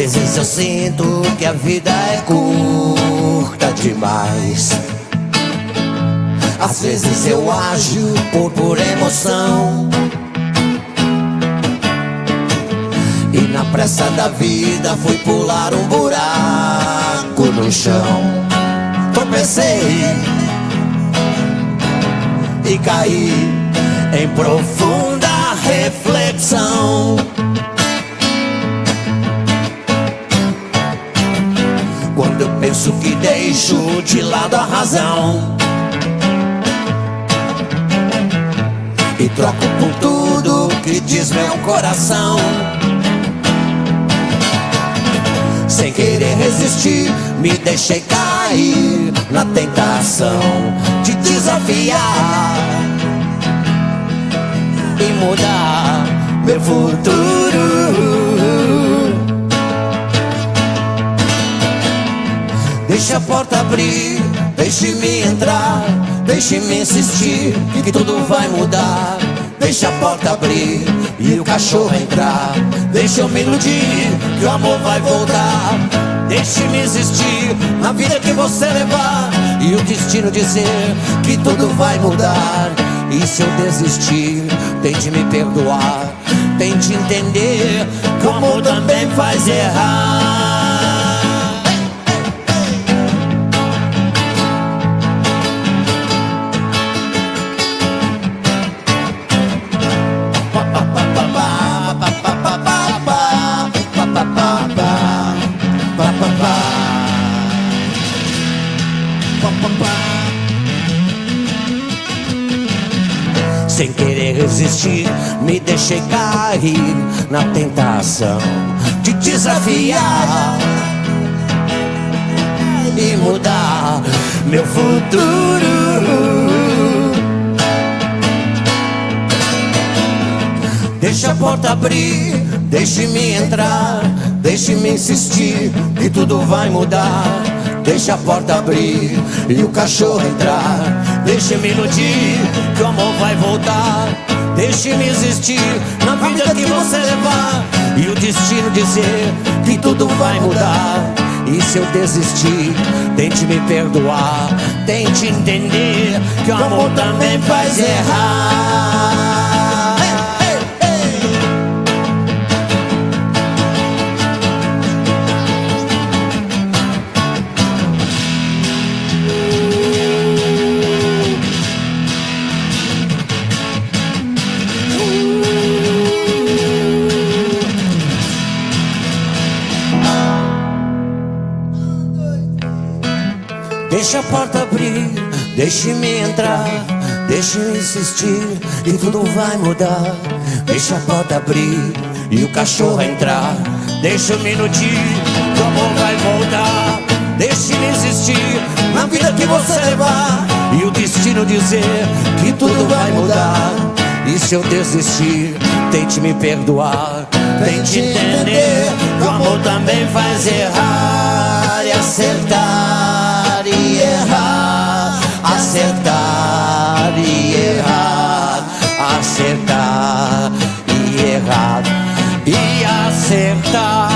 vezes eu sinto que a vida é curta demais. Às vezes eu ajo por emoção, e na pressa da vida fui pular um buraco no chão. Tropecei e caí em profunda reflexão. Quando eu penso que deixo de lado a razão e troco por tudo que diz meu coração, sem querer resistir, me deixei cair na tentação de desafiar e mudar meu futuro. Deixe a porta abrir, deixe-me entrar, deixe-me insistir que tudo vai mudar. Deixe a porta abrir e o cachorro entrar, deixa eu me iludir que o amor vai voltar. Deixe-me existir na vida que você levar, e o destino dizer que tudo vai mudar. E se eu desistir, tente me perdoar, tente entender que o amor também faz errar. Sem querer resistir, me deixei cair na tentação de desafiar e mudar meu futuro. Deixe a porta abrir, deixe-me entrar, deixe-me insistir que tudo vai mudar. Deixe a porta abrir e o cachorro entrar, deixe-me iludir que o amor vai voltar. Deixe-me existir na vida que você levar, e o destino dizer que tudo vai mudar. E se eu desistir, tente me perdoar, tente entender que o amor também faz errar. Deixe a porta abrir, deixe-me entrar, deixe-me insistir e tudo vai mudar. Deixe a porta abrir e o cachorro entrar, deixe-me iludir que o amor vai voltar. Deixe-me existir na vida que você levar, e o destino dizer que tudo vai mudar. E se eu desistir, tente me perdoar, tente entender que o amor também faz errar e acertar e errar, acertar e errar, acertar e errar e acertar.